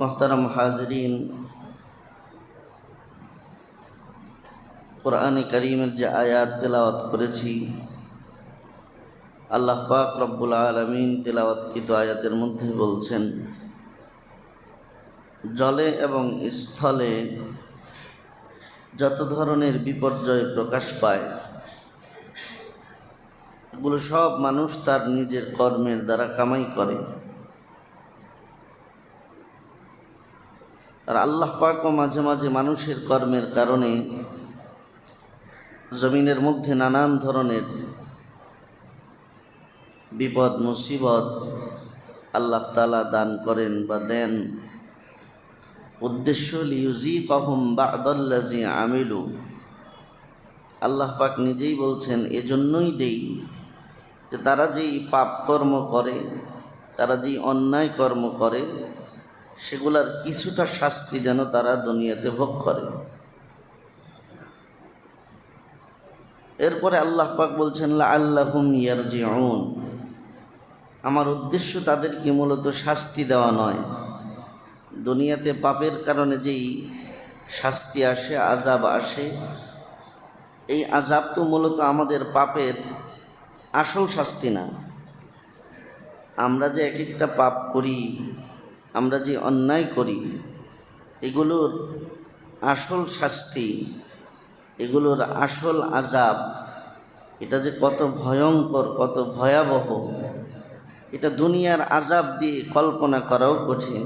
মোহতারাম হাজরিন, কোরআনে কারীমের যে আয়াত তেলাওয়াত করেছি, আল্লাহ পাক রব্বুল আলামিন তেলাওয়াতকৃত আয়াতের মধ্যে বলছেন, জলে এবং স্থলে যত ধরনের বিপর্যয় প্রকাশ পায়, এগুলো সব মানুষ তার নিজের কর্মের দ্বারা কামাই করে। আর আল্লাহ পাকও মাঝে মাঝে মানুষের কর্মের কারণে জমিনের মধ্যে নানান ধরনের বিপদ মুসিবত আল্লাহ তাআলা দান করেন বা দেন। উদ্দেশ্য লিইউযীকাহুম বা'দাল্লাযী আমিলু, আল্লাহ পাক নিজেই বলছেন এজন্যই দেই যে তারা যেই পাপ কর্ম করে, তারা যেই অন্যায় কর্ম করে, সেগুলার কিছুটা শাস্তি যেন তারা দুনিয়াতে ভোগ করে। এরপরে আল্লাহ পাক বলছেন লাআল্লাহুম ইয়ারজিউন, আমার উদ্দেশ্য তাদেরকে মূলত শাস্তি দেওয়া নয়। দুনিয়াতে পাপের কারণে যেই শাস্তি আসে, আযাব আসে, এই আযাব তো মূলত আমাদের পাপের আসল শাস্তি না। আমরা যে এক একটা পাপ করি, আমরা যে অন্যায় করি, এগুলোর আসল শাস্তি, এগুলোর আসল আযাব, এটা যে কত ভয়ঙ্কর, কত ভয়াবহ, এটা দুনিয়ার আযাব দিয়ে কল্পনা করাও কঠিন।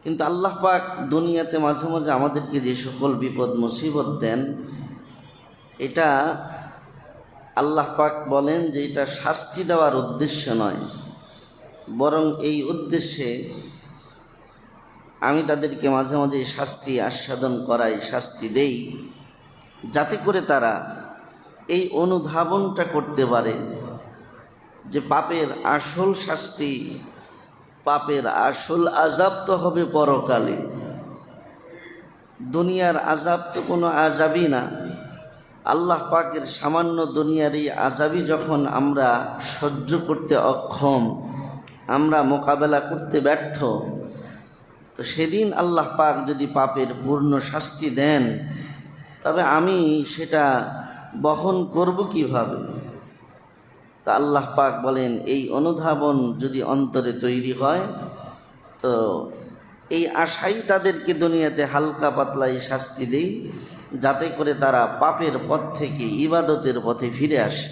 কিন্তু আল্লাহ পাক দুনিয়াতে মাঝে মাঝে আমাদেরকে যে সকল বিপদ মুসিবত দেন, এটা আল্লাহ পাক বলেন যে এটা শাস্তি দেওয়ার উদ্দেশ্য নয়, বরং এই উদ্দেশ্যে আমি তাদেরকে মাঝে মাঝে শাস্তি আস্বাদন করাই, শাস্তি দেই, যাতে করে তারা এই অনুধাবনটা করতে পারে যে পাপের আসল শাস্তি, পাপের আসল আযাব তো হবে পরকালে। দুনিয়ার আযাব তো কোনো আযাবই না। আল্লাহ পাকের সামান্য দুনিয়ার এই আযাবই যখন আমরা সহ্য করতে অক্ষম, আমরা মোকাবেলা করতে ব্যর্থ, তো সেদিন আল্লাহ পাক যদি পাপের পূর্ণ শাস্তি দেন, তবে আমি সেটা বহন করব কিভাবে? তা আল্লাহ পাক বলেন এই অনুধাবন যদি অন্তরে তৈরি হয়, তো এই আশাই তাদেরকে দুনিয়াতে হালকা পাতলা এই শাস্তি দেই, যাতে করে তারা পাপের পথ থেকে ইবাদতের পথে ফিরে আসে।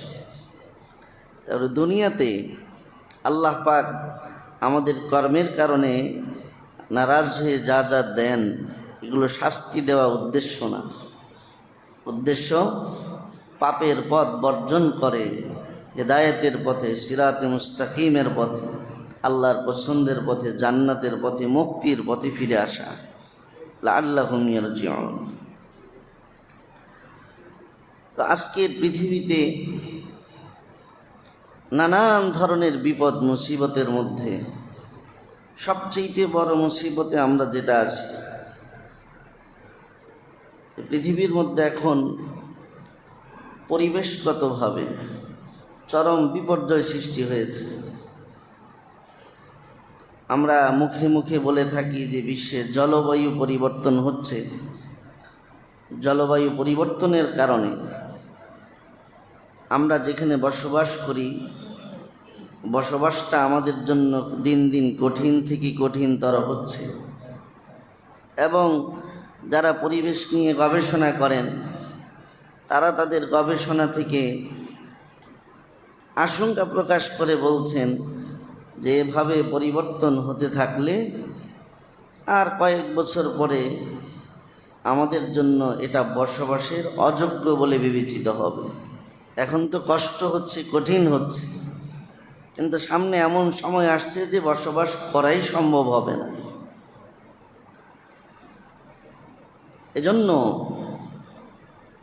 তারপরে দুনিয়াতে আল্লাহ পাক আমাদের কর্মের কারণে নারাজ হয়ে যা যা দেন, এগুলো শাস্তি দেওয়া উদ্দেশ্য না। উদ্দেশ্য পাপের পথ বর্জন করে হেদায়েতের পথে, সিরাতে মুস্তাকিমের পথে, আল্লাহর পছন্দের পথে, জান্নাতের পথে, মুক্তির পথে ফিরে আসা। লাআল্লাহুম ইয়ারজিউন। তো আজকের পৃথিবীতে নানান ধরনের বিপদ মুসিবতের মধ্যে সবচেয়ে বড় মুসিবতে আমরা যেটা আছি, পৃথিবীর মধ্যে এখন পরিবেশগতভাবে চরম বিপর্যয় সৃষ্টি হয়েছে। আমরা মুখে মুখে বলে থাকি যে বিশ্বে জলবায়ু পরিবর্তন হচ্ছে। জলবায়ু পরিবর্তনের কারণে আমরা যেখানে বসবাস করি, বসবাসটা আমাদের জন্য দিন দিন কঠিন থেকে কঠিনতর হচ্ছে। এবং যারা পরিবেশ নিয়ে গবেষণা করেন, তারা তাদের গবেষণা থেকে আশঙ্কা প্রকাশ করে বলছেন যে এভাবে পরিবর্তন হতে থাকলে আর কয়েক বছর পরে আমাদের জন্য এটা বসবাসের অযোগ্য বলে বিবেচিত হবে। এখন তো কষ্ট হচ্ছে, কঠিন হচ্ছে, কিন্তু সামনে এমন সময় আসছে যে বসবাস করাই সম্ভব হবে না। এজন্য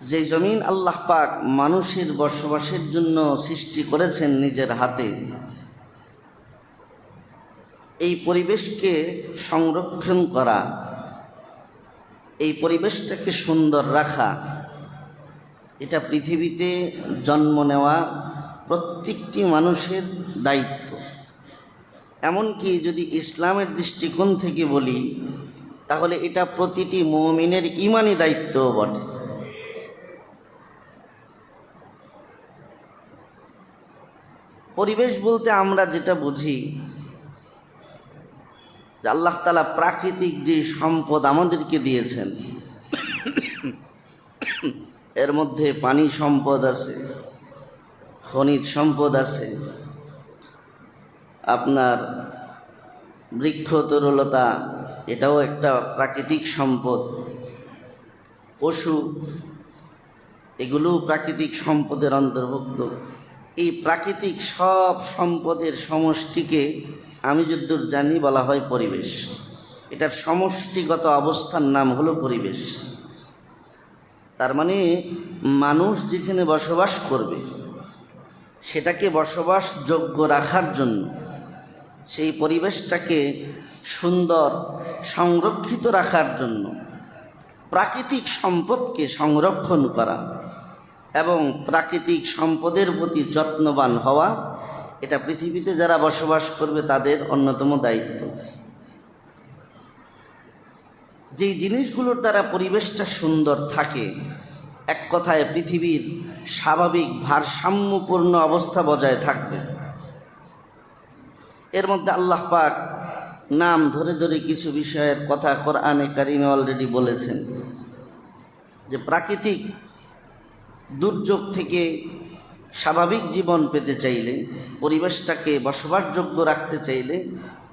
যে জমিন আল্লাহ পাক মানুষের বসবাসের জন্য সৃষ্টি করেছেন নিজের হাতে, এই পরিবেশকে সংরক্ষণ করা, এই পরিবেশটাকে সুন্দর রাখা, এটা পৃথিবীতে জন্ম নেওয়া প্রত্যেকটি মানুষের দায়িত্ব। এমনকি যদি ইসলামের দৃষ্টিকোণ থেকে বলি তাহলে এটা প্রতিটি মুমিনের ঈমানি দায়িত্বও বটে। পরিবেশ বলতে আমরা যেটা বুঝি যে আল্লাহ তাআলা প্রাকৃতিক যে সম্পদ আমাদেরকে দিয়েছেন, এর মধ্যে পানি সম্পদ আছে, খনিজ সম্পদ আছে, আপনার বৃক্ষ তরুলতা এটাও একটা প্রাকৃতিক সম্পদ, পশু এগুলোও প্রাকৃতিক সম্পদের অন্তর্ভুক্ত। এই প্রাকৃতিক সব সম্পদের সমষ্টিকে আমি যদ্দূর জানি বলা হয় পরিবেশ। এটার সমষ্টিগত অবস্থার নাম হলো পরিবেশ। তার মানে মানুষ যেখানে বসবাস করবে সেটাকে বসবাসযোগ্য রাখার জন্য, সেই পরিবেশটাকে সুন্দর সংরক্ষিত রাখার জন্য প্রাকৃতিক সম্পদকে সংরক্ষণ করা এবং প্রাকৃতিক সম্পদের প্রতি যত্নবান হওয়া, এটা পৃথিবীতে যারা বসবাস করবে তাদের অন্যতম দায়িত্ব। যেই জিনিসগুলোর দ্বারা পরিবেশটা সুন্দর থাকে, এক কথায় পৃথিবীর স্বাভাবিক ভারসাম্যপূর্ণ অবস্থা বজায় থাকবে। এর মধ্যে আল্লাহ পাক নাম ধরে ধরে কিছু বিষয়ের কথা কোরআনে কারিমে অলরেডি বলেছেন, যে প্রাকৃতিক দুর্যোগ থেকে স্বাভাবিক জীবন পেতে চাইলে, পরিবেশটাকে বসবাসযোগ্য রাখতে চাইলে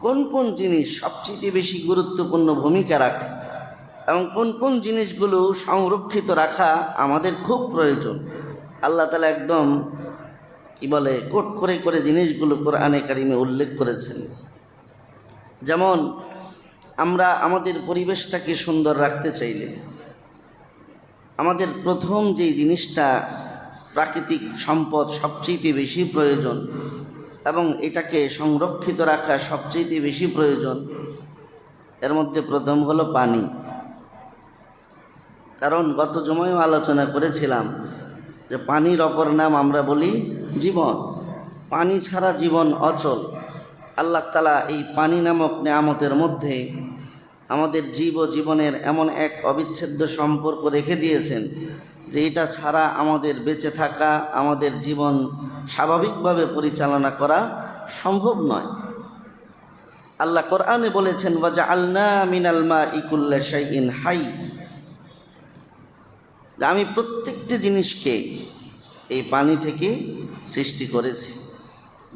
কোন কোন জিনিস সবচেয়ে বেশি গুরুত্বপূর্ণ ভূমিকা রাখে এবং কোন কোন জিনিসগুলো সংরক্ষিত রাখা আমাদের খুব প্রয়োজন। আল্লাহ তাআলা একদম কোট করে করে জিনিসগুলো কোরআনে কারিমে উল্লেখ করেছেন। যেমন আমরা আমাদের পরিবেশটাকে সুন্দর রাখতে চাইলে আমাদের প্রথম যেই জিনিসটা প্রাকৃতিক সম্পদ সবচেয়ে বেশি প্রয়োজন এবং এটাকে সংরক্ষিত রাখা সবচেয়ে বেশি প্রয়োজন, এর মধ্যে প্রথম হলো পানি। কারণ গত জুমায়ও আলোচনা করেছিলাম যে পানির অপর নাম আমরা বলি জীবন। পানি ছাড়া জীবন অচল। আল্লাহ তাআলা এই পানি নামক নেয়ামতের মধ্যে আমাদের জীবনের এমন এক অবিচ্ছেদ্য সম্পর্ক রেখে দিয়েছেন যে এটা ছাড়া আমাদের বেঁচে থাকা, আমাদের জীবন স্বাভাবিকভাবে পরিচালনা করা সম্ভব নয়। আল্লাহ কোরআনে বলেছেন, ওয়াজআলনা মিনাল মাই কুল্লা শাইইন হাই, আমি প্রত্যেকটি জিনিসকে এই পানি থেকে সৃষ্টি করেছি।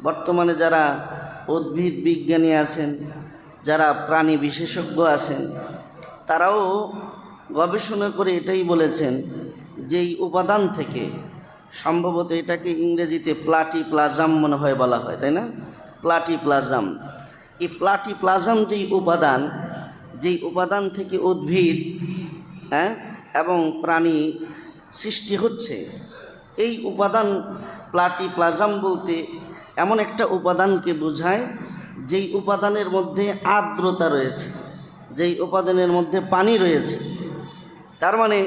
বর্তমানে যারা উদ্ভিদ বিজ্ঞানী আছেন, যারা প্রাণী বিশেষজ্ঞ আছেন, তারাও গবেষণা করে এটাই বলেছেন যে এই উপাদান থেকে, সম্ভবত এটাকে ইংরেজিতে প্লাটিপ্লাজম মনে হয় বলা হয়, তাই না? প্লাটিপ্লাজম। এই প্লাটিপ্লাজম যেই উপাদান থেকে উদ্ভিদ এবং প্রাণী সৃষ্টি হচ্ছে, এই উপাদান প্লাটিপ্লাজম বলতে এমন একটা উপাদানকে বোঝায় যেই উপাদানের মধ্যে আর্দ্রতা রয়েছে, যেই উপাদানের মধ্যে পানি রয়েছে। তার মানে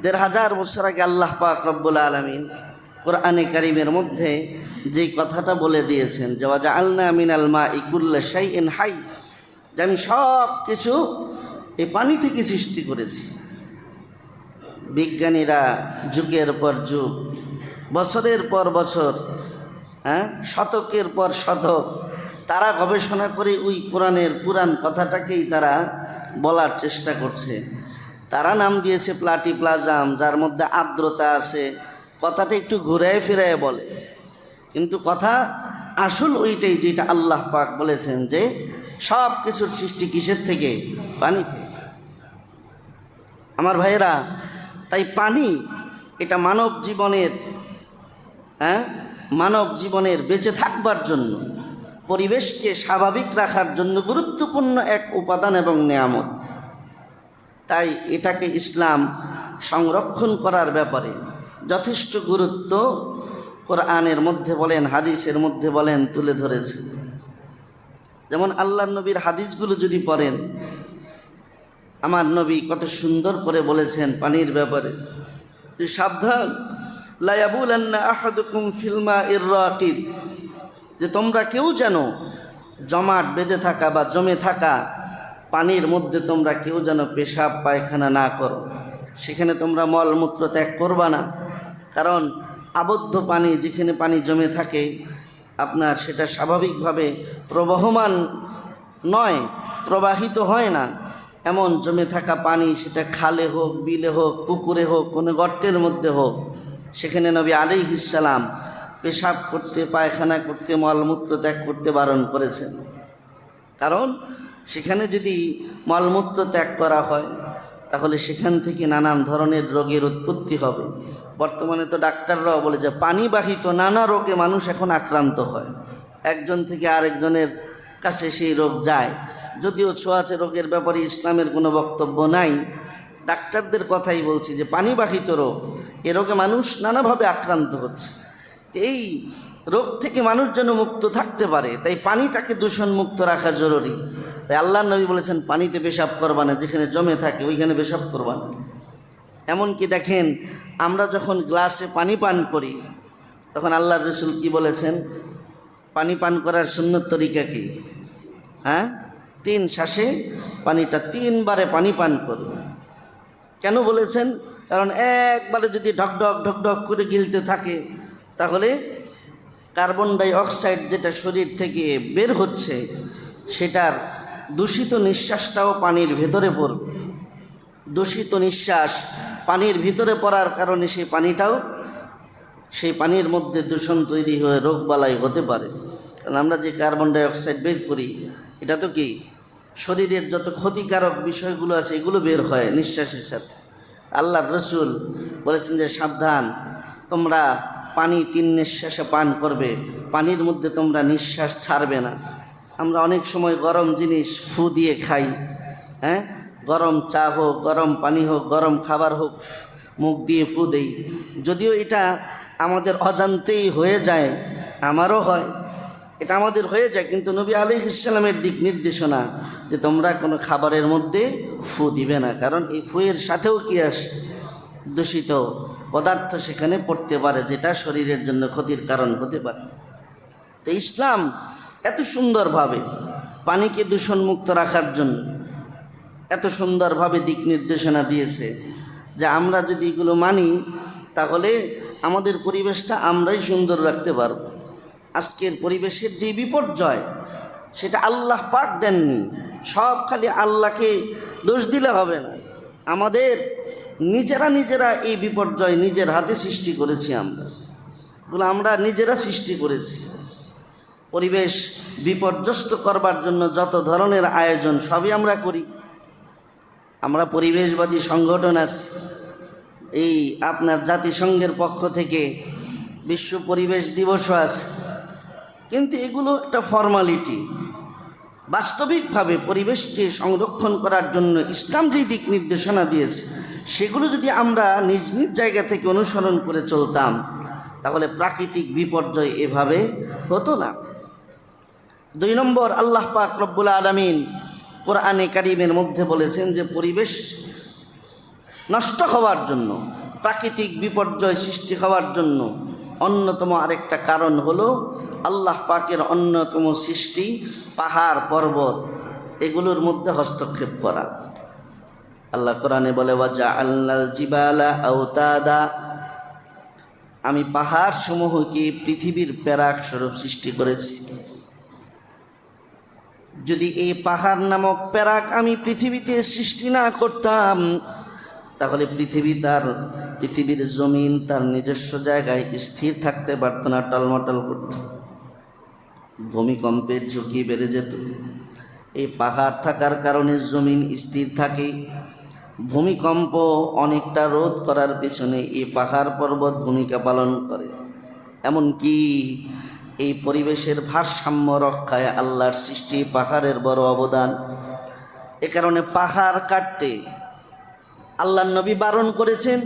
১৫০০ বছর আগে আল্লাহ পাক রব্বুল আলামিন কোরআনে কারিমের মধ্যে যেই কথাটা বলে দিয়েছেন যে ওয়াজআলনা মিনাল মাই কুল্লা শাইইন হাই, যে আমি সব কিছু এই পানি থেকে সৃষ্টি করেছি। বিজ্ঞানীরা যুগের পর যুগ, বছরের পর বছর, শতকের পর শতক তারা গবেষণা করে ওই কোরআনের পুরাণ কথাটাকেই তারা বলার চেষ্টা করছে। তারা নাম দিয়েছে প্লাটিপ্লাজম, যার মধ্যে আর্দ্রতা আছে। কথাটা একটু ঘুরায় ফিরায় বলে, কিন্তু কথা আসল ওইটাই যেটা আল্লাহ পাক বলেছেন যে সব কিছুর সৃষ্টি কিসের থেকে? পানি থেকে। আমার ভাইয়েরা, তাই পানি এটা মানব জীবনের বেঁচে থাকবার জন্য, পরিবেশকে স্বাভাবিক রাখার জন্য গুরুত্বপূর্ণ এক উপাদান এবং নেয়ামত। তাই এটাকে ইসলাম সংরক্ষণ করার ব্যাপারে যথেষ্ট গুরুত্ব কোরআনের মধ্যে বলেন, হাদিসের মধ্যে বলেন তুলে ধরেছে। যেমন আল্লাহর নবীর হাদিসগুলো যদি পড়েন, আমার নবী কত সুন্দর করে বলেছেন পানির ব্যাপারে যে সাবধান, লা ইয়াবুলান্না আহাদুকুম ফিল মাইর রাকিদ, যে তোমরা কেউ যেন জমাট বেঁধে থাকা বা জমে থাকা পানির মধ্যে তোমরা কেউ যেন পেশাব পায়খানা না করো, সেখানে তোমরা মলমূত্র ত্যাগ করবা না। কারণ আবদ্ধ পানি, যেখানে পানি জমে থাকে আপনার সেটা স্বাভাবিকভাবে প্রবহমান নয়, প্রবাহিত হয় না। এমন জমে থাকা পানি, সেটা খালে হোক, বিলে হোক, পুকুরে হোক, কোনো গর্তের মধ্যে হোক, সেখানে নবী আলাইহিস সালাম পেশাব করতে, পায়খানা করতে, মলমূত্র ত্যাগ করতে বারণ করেছেন। কারণ সেখানে যদি মলমূত্র ত্যাগ করা হয় তাহলে সেখান থেকে নানান ধরনের রোগের উৎপত্তি হবে। বর্তমানে তো ডাক্তাররাও বলে যে পানিবাহিত নানা রোগে মানুষ এখন আক্রান্ত হয়, একজন থেকে আরেকজনের কাছে সেই রোগ যায়। যদিও ছোঁয়াচে রোগের ব্যাপারে ইসলামের কোনো বক্তব্য নাই, ডাক্তারদের কথাই বলছি যে পানিবাহিত রোগ, এ রোগে মানুষ নানাভাবে আক্রান্ত হচ্ছে। এই রোগ থেকে মানুষ যেন মুক্ত থাকতে পারে, তাই পানিটাকে দূষণমুক্ত রাখা জরুরি। তাই আল্লাহর নবী বলেছেন পানিতে পেশাব করবা না, যেখানে জমে থাকে ওইখানে পেশাব করবা না। এমনকি দেখেন আমরা যখন গ্লাসে পানি পান করি তখন আল্লাহর রাসূল কি বলেছেন? পানি পান করার সুন্নত তরিকা কি? 3 শ্বাসে পানিটা 3 বারে পানি পান করবে। কেন বলেছেন? কারণ একবারে যদি ঢকঢক ঢকঢক করে গিলতে থাকে তাহলে কার্বন ডাই অক্সাইড যেটা শরীর থেকে বের হচ্ছে সেটার দূষিত নিঃশ্বাসটাও পানির ভেতরে পড়বে। দূষিত নিঃশ্বাস পানির ভিতরে পড়ার কারণে সেই পানির মধ্যে দূষণ তৈরি হয়ে রোগবালাই হতে পারে। কারণ আমরা যে কার্বন ডাই অক্সাইড বের করি এটা তো কি শরীরের যত ক্ষতিকারক বিষয়গুলো আছে এগুলো বের হয় নিঃশ্বাসের সাথে। আল্লাহর রাসূল বলেছেন যে সাবধান, তোমরা পানি 3 নিঃশ্বাসে পান করবে, পানির মধ্যে তোমরা নিঃশ্বাস ছাড়বে না। আমরা অনেক সময় গরম জিনিস ফু দিয়ে খাই, গরম চা হোক, গরম পানি হোক, গরম খাবার হোক, মুখ দিয়ে ফু দেই। যদিও এটা আমাদের অজান্তেই হয়ে যায়, আমারও হয়, এটা আমাদের হয়ে যায়, কিন্তু নবী আলাইহিস সালামের দিক নির্দেশনা যে তোমরা কোনো খাবারের মধ্যে ফু দিবে না। কারণ এই ফুয়ের সাথেও কি আসে? দূষিত পদার্থ সেখানে পড়তে পারে, যেটা শরীরের জন্য ক্ষতির কারণ হতে পারে। তো ইসলাম এত সুন্দরভাবে পানিকে দূষণমুক্ত রাখার জন্য এত সুন্দরভাবে দিক নির্দেশনা দিয়েছে যে আমরা যদি এগুলো মানি তাহলে আমাদের পরিবেশটা আমরাই সুন্দর রাখতে পারব। আজকের পরিবেশের যে বিপর্যয় সেটা আল্লাহ পাক দেননি, সব খালি আল্লাহকে দোষ দিলে হবে না। আমাদের নিজেরা এই বিপর্যয় নিজের হাতে সৃষ্টি করেছি, আমরা নিজেরা সৃষ্টি করেছি। পরিবেশ বিপর্যস্ত করবার জন্য যত ধরনের আয়োজন সবই আমরা করি। আমরা পরিবেশবাদী সংগঠন আছে, এই আপনার জাতিসংঘের পক্ষ থেকে বিশ্ব পরিবেশ দিবসও আছে, কিন্তু এগুলো একটা ফর্মালিটি। বাস্তবিকভাবে পরিবেশকে সংরক্ষণ করার জন্য ইসলাম যে দিক নির্দেশনা দিয়েছে সেগুলো যদি আমরা নিজ নিজ জায়গা থেকে অনুসরণ করে চলতাম তাহলে প্রাকৃতিক বিপর্যয় এভাবে হতো না। 2 নম্বর, আল্লাহ পাক রব্বুল আলামিন কোরআনে কারীমের মধ্যে বলেছেন যে পরিবেশ নষ্ট হওয়ার জন্য, প্রাকৃতিক বিপর্যয় সৃষ্টি হওয়ার জন্য অন্যতম আরেকটা কারণ হলো আল্লাহ পাকের অন্যতম সৃষ্টি পাহাড় পর্বত, এগুলোর মধ্যে হস্তক্ষেপ করা। আল্লাহ কোরআনে বলে ওয়াজআলনাল জিবালা আওতাদা, আমি পাহাড় সমূহকে পৃথিবীর প্যারাক স্বরূপ সৃষ্টি করেছি। যদি এই পাহাড় নামক প্যারাক আমি পৃথিবীতে সৃষ্টি না করতাম তাহলে পৃথিবীর জমিন তার নিজস্ব জায়গায় স্থির থাকতে পারত না, টলমটল করত, ভূমিকম্পের ঝুঁকি বেড়ে যেত। এই পাহাড় থাকার কারণে জমিন স্থির থাকে। ভূমিকম্প অনেকটা রোধ করার পেছনে এই পাহাড় পর্বত ভূমিকা পালন করে। এমনকি এই পরিবেশের ভারসাম্য রক্ষায় আল্লাহর সৃষ্টি পাহাড়ের বড় অবদান। এ কারণে পাহাড় কাটতে আল্লাহর নবী বারণ করেছেন।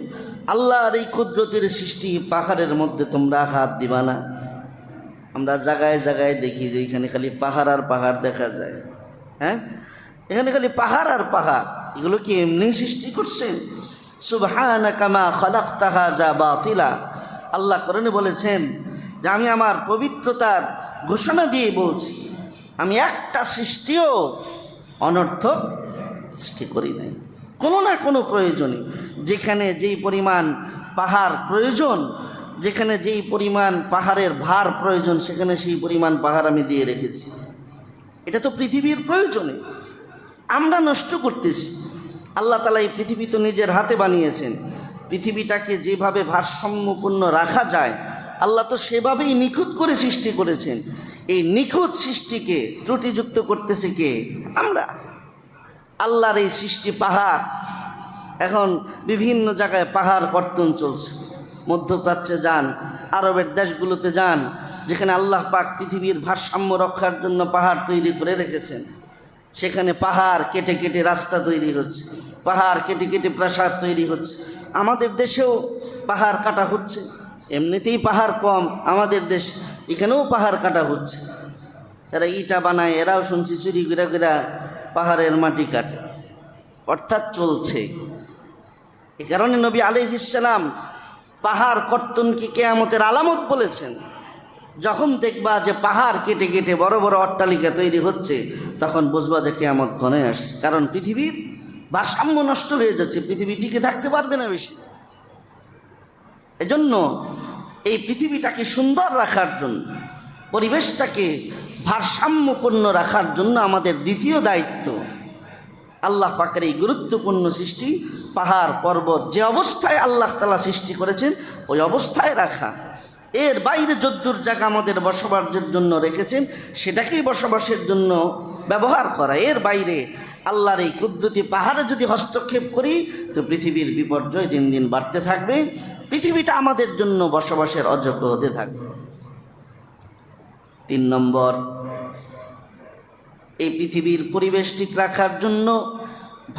আল্লাহর এই কুদরতের সৃষ্টি পাহাড়ের মধ্যে তোমরা হাত দিবা না। আমরা জায়গায় জায়গায় দেখি যে এখানে খালি পাহাড় আর পাহাড় দেখা যায়, এখানে খালি পাহাড় আর পাহাড়। এগুলো কি এমনি সৃষ্টি করছেন? সুবহানাকা মা খালাকতা হাযা বাতিলা। আল্লাহ কোরআনে বলেছেন যে আমি আমার পবিত্রতার ঘোষণা দিয়ে বলছি আমি একটা সৃষ্টিও অনর্থক সৃষ্টি করি নাই। কোনো না কোনো প্রয়োজনে, যেখানে যেই পরিমাণ পাহাড় প্রয়োজন, যেখানে যেই পরিমাণ পাহাড়ের ভার প্রয়োজন, সেখানে সেই পরিমাণ পাহাড় আমি দিয়ে রেখেছি। এটা তো পৃথিবীর প্রয়োজনে, আমরা নষ্ট করতেছি। আল্লাহ তাআলা এই পৃথিবী তো নিজের হাতে বানিয়েছেন। পৃথিবীটাকে যেভাবে ভারসাম্যপূর্ণ রাখা যায়, আল্লাহ তো সেভাবেই নিখুঁত করে সৃষ্টি করেছেন। এই নিখুঁত সৃষ্টিকে ত্রুটিযুক্ত করতেছে কে? আমরা। আল্লাহর এই সৃষ্টি পাহাড়, এখন বিভিন্ন জায়গায় পাহাড় কর্তন চলছে। মধ্যপ্রাচ্যে যান, আরবের দেশগুলোতে যান, যেখানে আল্লাহ পাক পৃথিবীর ভারসাম্য রক্ষার জন্য পাহাড় তৈরি করে রেখেছেন, সেখানে পাহাড় কেটে কেটে রাস্তা তৈরি হচ্ছে, পাহাড় কেটে কেটে প্রাসাদ তৈরি হচ্ছে। আমাদের দেশেও পাহাড় কাটা হচ্ছে। এমনিতেই পাহাড় কম আমাদের দেশ, এখানেও পাহাড় কাটা হচ্ছে। এরা ইটা বানায়, এরাও শুনছি চুরি ঘুরা ঘুরা পাহাড়ের মাটি কাটে। অর্থাৎ চলছে। এ কারণে নবী আলাইহিস সালাম পাহাড় কর্তনকে কিয়ামতের আলামত বলেছেন। যখন দেখবা যে পাহাড় কেটে কেটে বড় বড় অট্টালিকা তৈরি হচ্ছে, তখন বুঝবা যে কিয়ামত ঘনে আসছে। কারণ পৃথিবীর ভারসাম্য নষ্ট হয়ে যাচ্ছে, পৃথিবী টিকে থাকতে পারবে না বেশি। এজন্য এই পৃথিবীটাকে সুন্দর রাখার জন্য, পরিবেশটাকে ভারসাম্যপূর্ণ রাখার জন্য আমাদের দ্বিতীয় দায়িত্ব আল্লাহ পাকের এই গুরুত্বপূর্ণ সৃষ্টি পাহাড় পর্বত যে অবস্থায় আল্লাহ তাআলা সৃষ্টি করেছেন ওই অবস্থায় রাখা। এর বাইরে যদ্দূর জায়গা আমাদের বসবাসের জন্য রেখেছেন, সেটাকেই বসবাসের জন্য ব্যবহার করা। এর বাইরে আল্লাহর এই কুদরতি পাহাড়ে যদি হস্তক্ষেপ করি, তো পৃথিবীর বিপর্যয় দিন দিন বাড়তে থাকবে, পৃথিবীটা আমাদের জন্য বসবাসের অযোগ্য হতে থাকবে। 3 নম্বর, এই পৃথিবীর পরিবেশ ঠিক রাখার জন্য,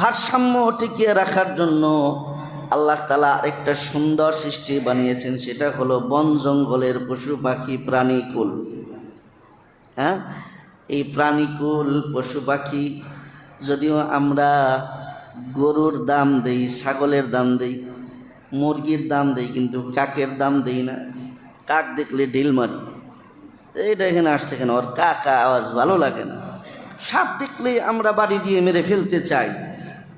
ভারসাম্য টিকিয়ে রাখার জন্য আল্লাহ তাআলা একটা সুন্দর সৃষ্টি বানিয়েছেন, সেটা হলো বন জঙ্গলের পশু পাখি প্রাণীকুল। হ্যাঁ, এই প্রাণীকুল পশু পাখি, যদিও আমরা গরুর দাম দেই, ছাগলের দাম দেই, মুরগির দাম দেই, কিন্তু কাকের দাম দেই না। কাক দেখলে ঢিল মারি, এইটা এখানে আসছে কেন, ওর কাকা আওয়াজ ভালো লাগে না। সাপ দেখলেই আমরা বাড়ি দিয়ে মেরে ফেলতে চাই।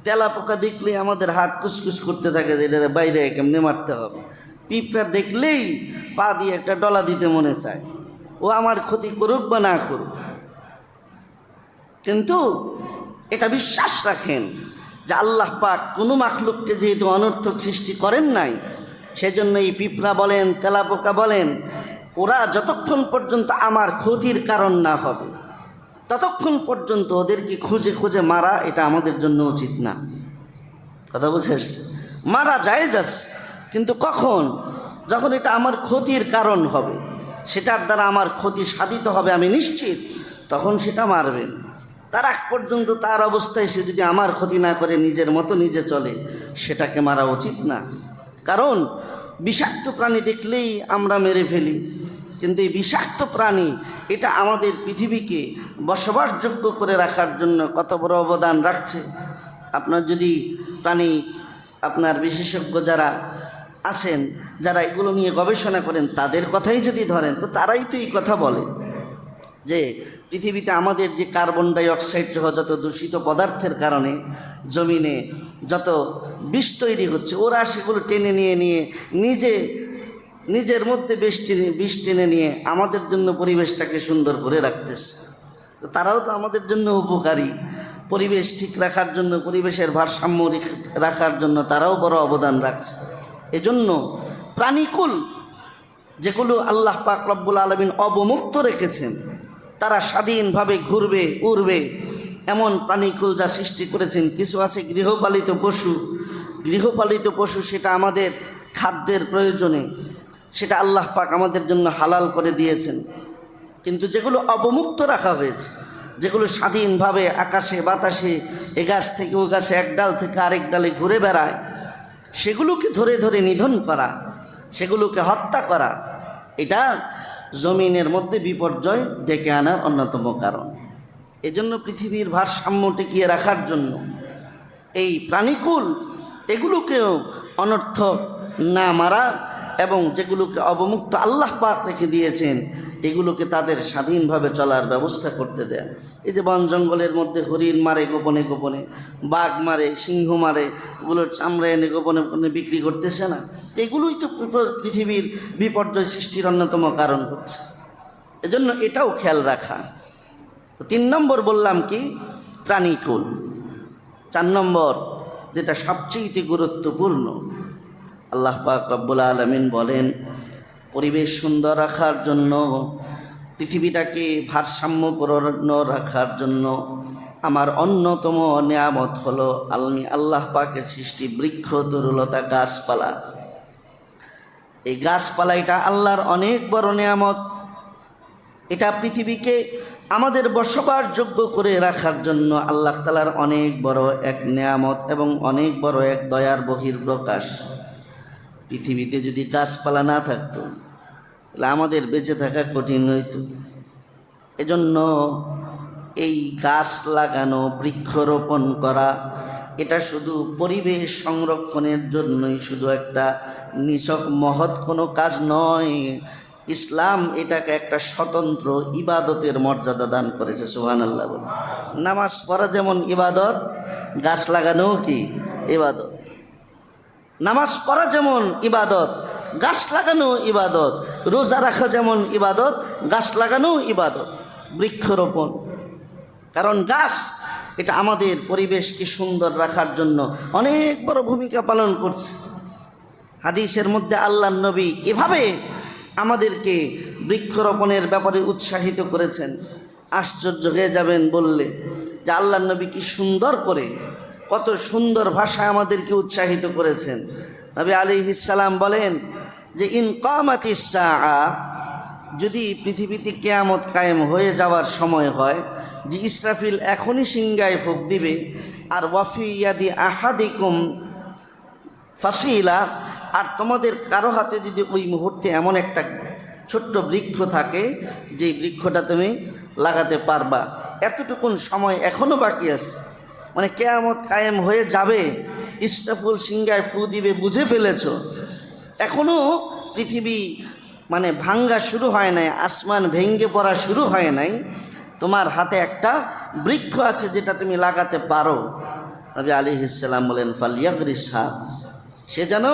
তেলা পোকা দেখলে আমাদের হাত কুসকুস করতে থাকে যে এটা বাইরে কেমনে মারতে হবে। পিঁপড়া দেখলেই পা দিয়ে একটা ডলা দিতে মনে চায়, ও আমার ক্ষতি করুক বা না করুক। কিন্তু এটা বিশ্বাস রাখেন যে আল্লাহ পাক কোনো মাখলুককে যেহেতু অনর্থক সৃষ্টি করেন নাই, সেজন্য এই পিঁপড়া বলেন, তেলা পোকা বলেন, ওরা যতক্ষণ পর্যন্ত আমার ক্ষতির কারণ না হবে, ততক্ষণ পর্যন্ত ওদেরকে খুঁজে খুঁজে মারা এটা আমাদের জন্য উচিত না। কথা বুঝে আসছে? মারা জায়েজ আছে, কিন্তু কখন? যখন এটা আমার ক্ষতির কারণ হবে, সেটার দ্বারা আমার ক্ষতি সাধিত হবে আমি নিশ্চিত, তখন সেটা মারবেন। তার আগ পর্যন্ত তার অবস্থায় সে যদি আমার ক্ষতি না করে নিজের মতো নিজে চলে, সেটাকে মারা উচিত না। কারণ বিষাক্ত প্রাণী দেখলেই আমরা মেরে ফেলি, কিন্তু এই বিষাক্ত প্রাণী এটা আমাদের পৃথিবীকে বসবাসযোগ্য করে রাখার জন্য কত বড় অবদান রাখছে। আপনার যদি প্রাণী, আপনার বিশেষজ্ঞ যারা আছেন, যারা এগুলো নিয়ে গবেষণা করেন, তাদের কথাই যদি ধরেন, তো তারাই তো এই কথা বলে যে পৃথিবীতে আমাদের যে কার্বন ডাই অক্সাইড সহ যত দূষিত পদার্থের কারণে জমিনে যত বিষ তৈরি হচ্ছে, ওরা সেগুলো টেনে নিয়ে নিয়ে নিজের মধ্যে বিষ টেনে নিয়ে আমাদের জন্য পরিবেশটাকে সুন্দর করে রাখতেছে। তো তারাও তো আমাদের জন্য উপকারী। পরিবেশ ঠিক রাখার জন্য, পরিবেশের ভারসাম্য রাখার জন্য তারাও বড় অবদান রাখছে। এজন্য প্রাণীকুল যেগুলো আল্লাহ পাক রব্বুল আলামিন অবমুক্ত রেখেছেন, তারা স্বাধীনভাবে ঘুরবে উড়বে, এমন প্রাণীকুল যা সৃষ্টি করেছেন। কিছু আছে গৃহপালিত পশু, গৃহপালিত পশু সেটা আমাদের খাদ্যের প্রয়োজনে, সেটা আল্লাহ পাক আমাদের জন্য হালাল করে দিয়েছেন। কিন্তু যেগুলো অবমুক্ত রাখা হয়েছে, যেগুলো স্বাধীনভাবে আকাশে বাতাসে এ গাছ থেকে ও গাছে, এক ডাল থেকে আরেক ডালে ঘুরে বেড়ায়, সেগুলোকে ধরে ধরে নিধন করা, সেগুলোকে হত্যা করা, এটা জমিনের মধ্যে বিপর্যয় ডেকে আনার অন্যতম কারণ। এজন্য পৃথিবীর ভারসাম্য টিকিয়ে রাখার জন্য এই প্রাণীকুল এগুলোকেও অনর্থক না মারা, এবং যেগুলোকে অবমুক্ত আল্লাহ পাক রেখে দিয়েছেন এগুলোকে তাদের স্বাধীনভাবে চলার ব্যবস্থা করতে দেয়। এই যে বন জঙ্গলের মধ্যে হরিণ মারে গোপনে গোপনে, বাঘ মারে, সিংহ মারে, এগুলোর চামড়া এনে গোপনে গোপনে বিক্রি করতেছে না? এগুলোই তো পৃথিবীর বিপর্যয় সৃষ্টির অন্যতম কারণ হচ্ছে। এজন্য এটাও খেয়াল রাখা। তো 3 নম্বর বললাম কি, প্রাণীকুল। 4 নম্বর যেটা সবচেয়ে গুরুত্বপূর্ণ, আল্লাহ পাক রব্বুল আলামিন বলেন পরিবেশ সুন্দর রাখার জন্য, পৃথিবীটাকে ভারসাম্যপূর্ণ রাখার জন্য আমার অন্যতম নেয়ামত হলো আল্লাহ পাকের সৃষ্টি বৃক্ষ, তরুলতা, গাছপালা। এই গাছপালা এটা আল্লাহর অনেক বড় নেয়ামত। এটা পৃথিবীকে আমাদের বসবাসযোগ্য করে রাখার জন্য আল্লাহ তাআলার অনেক বড় এক নেয়ামত এবং অনেক বড় এক দয়ার বহির্প্রকাশ। পৃথিবীতে যদি গাছপালা না থাকতো তাহলে আমাদের বেঁচে থাকা কঠিন হইত। এজন্য এই গাছ লাগানো, বৃক্ষরোপণ করা, এটা শুধু পরিবেশ সংরক্ষণের জন্যই শুধু একটা নিছক মহৎ কোনো কাজ নয়। ইসলাম এটাকে একটা স্বতন্ত্র ইবাদতের মর্যাদা দান করেছে। সুবহানাল্লাহ। নামাজ পড়া যেমন ইবাদত, গাছ লাগানোও কি ইবাদত। নামাজ পড়া যেমন ইবাদত, গাছ লাগানো ইবাদত। রোজা রাখা যেমন ইবাদত, গাছ লাগানো ইবাদত, বৃক্ষরোপণ। কারণ গাছ এটা আমাদের পরিবেশকে সুন্দর রাখার জন্য অনেক বড় ভূমিকা পালন করছে। হাদিসের মধ্যে আল্লাহর নবী এভাবে আমাদেরকে বৃক্ষরোপণের ব্যাপারে উৎসাহিত করেছেন, আশ্চর্য হয়ে যাবেন বললে যে আল্লাহর নবী কি সুন্দর করে, কত সুন্দর ভাষায় আমাদেরকে উৎসাহিত করেছেন। নবী আলাইহিস সালাম বলেন যে ইন কামাতিস সাআ, যদি পৃথিবীতে কিয়ামত কায়েম হয়ে যাওয়ার সময় হয়, যে ইসরাফিল এখনই সিংহায় ফুঁক দিবে, আর ওয়াফি ইয়াদি আহাদিকুম ফাসিলা, আর তোমাদের কারো হাতে যদি ওই মুহূর্তে এমন একটা ছোট্ট বৃক্ষ থাকে যে বৃক্ষটা তুমি লাগাতে পারবা, এতটুকুন সময় এখনও বাকি আছে। মানে কিয়ামত কায়েম হয়ে যাবে, ইসরাফিল সিংহায় ফু দিবে, বুঝে ফেলেছ। এখনও পৃথিবী মানে ভাঙ্গা শুরু হয় নাই, আসমান ভেঙ্গে পড়া শুরু হয় নাই, তোমার হাতে একটা বৃক্ষ আছে যেটা তুমি লাগাতে পারো। নবী আলাইহিস সালাম বলেন ফালিয়াগরিসহা, সে যেন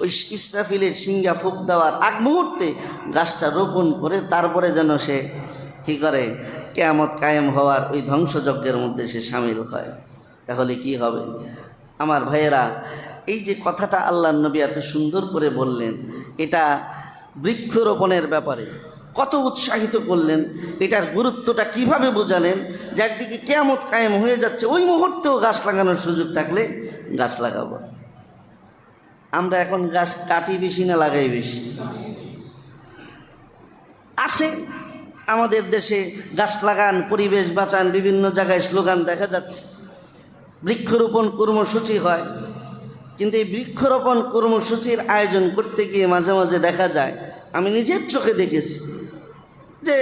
ওই ইসরাফিলের সিংহা ফুঁক দেওয়ার আগ মুহূর্তে গাছটা রোপণ করে তারপরে যেন সে কী করে, কিয়ামত কায়েম হওয়ার ওই ধ্বংসযজ্ঞের মধ্যে সে সামিল হয়। তাহলে কি হবে আমার ভাইয়েরা? এই যে কথাটা আল্লাহর নবী এত সুন্দর করে বললেন, এটা বৃক্ষরোপণের ব্যাপারে কত উৎসাহিত করলেন, এটার গুরুত্বটা কিভাবে বোঝালেন যে একদিকে কিয়ামত কায়েম হয়ে যাচ্ছে, ওই মুহূর্তেও গাছ লাগানোর সুযোগ থাকলে গাছ লাগাবো। আমরা এখন গাছ কাটি বেশি না লাগাই বেশি? আছে আমাদের দেশে গাছ লাগান, পরিবেশ বাঁচান, বিভিন্ন জায়গায় স্লোগান দেখা যাচ্ছে, বৃক্ষরোপণ কর্মসূচি হয়। কিন্তু এই বৃক্ষরোপণ কর্মসূচির আয়োজন করতে গিয়ে মাঝে মাঝে দেখা যায়, আমি নিজের চোখে দেখেছি যে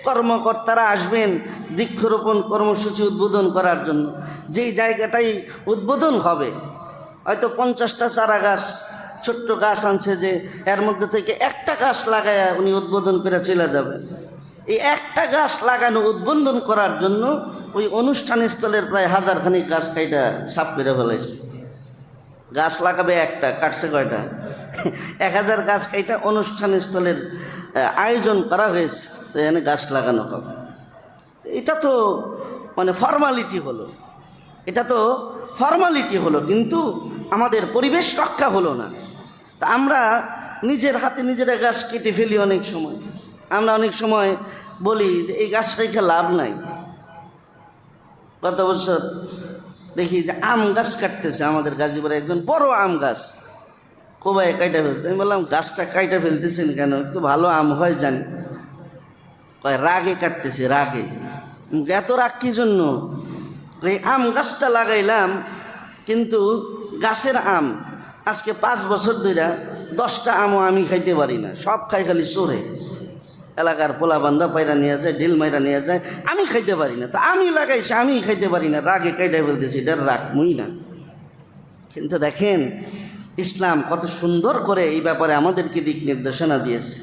কর্মকর্তারা আসবেন বৃক্ষরোপণ কর্মসূচি উদ্বোধন করার জন্য, যেই জায়গাটাই উদ্বোধন হবে হয়তো 50টা চারা গাছ, ছোট্ট গাছ আনছে, যে এর মধ্যে থেকে একটা গাছ লাগায় উনি উদ্বোধন করে চলে যাবেন। এই একটা গাছ লাগানো উদ্বোধন করার জন্য ওই অনুষ্ঠানস্থলের প্রায় 1000 খানিক গাছ কাইটা সাফ করে ফেলেছে। গাছ লাগাবে একটা, কাটছে কয়টা? 1000 গাছ কাইটা অনুষ্ঠানস্থলের আয়োজন করা হয়েছে, এখানে গাছ লাগানো হবে। এটা তো মানে ফর্মালিটি হলো, এটা তো ফর্মালিটি হলো, কিন্তু আমাদের পরিবেশ রক্ষা হলো না। তা আমরা নিজের হাতে নিজেরা গাছ কেটে ফেলি। অনেক সময় আমরা অনেক সময় বলি যে এই গাছ রেখে লাভ নাই। গত বছর দেখি যে আম গাছ কাটতেছে আমাদের গাজীপুরে, একজন বড় আম গাছ কোবায় কাইটা ফেলতে। আমি বললাম গাছটা কাইটা ফেলতেছেন কেন? একটু ভালো আম হয় জানি। কয় রাগে কাটতেছে, রাগে। এত রাগ কী জন্য? এই আম গাছটা লাগাইলাম, কিন্তু গাছের আম আজকে 5 বছর ধরে 10টা আমও আমি খাইতে পারি না, সব খাই খালি চোরে। এলাকার পোলাবান্ধা পায়রা নিয়ে যায়, ডিল মাইরা নিয়ে যায়, আমি খাইতে পারি না। তা আমি লাগাইছি, আমি খাইতে পারি না, রাগে কাইটাই বলতেছি, এটার রাখমই না। কিন্তু দেখেন ইসলাম কত সুন্দর করে এই ব্যাপারে আমাদেরকে দিক নির্দেশনা দিয়েছে।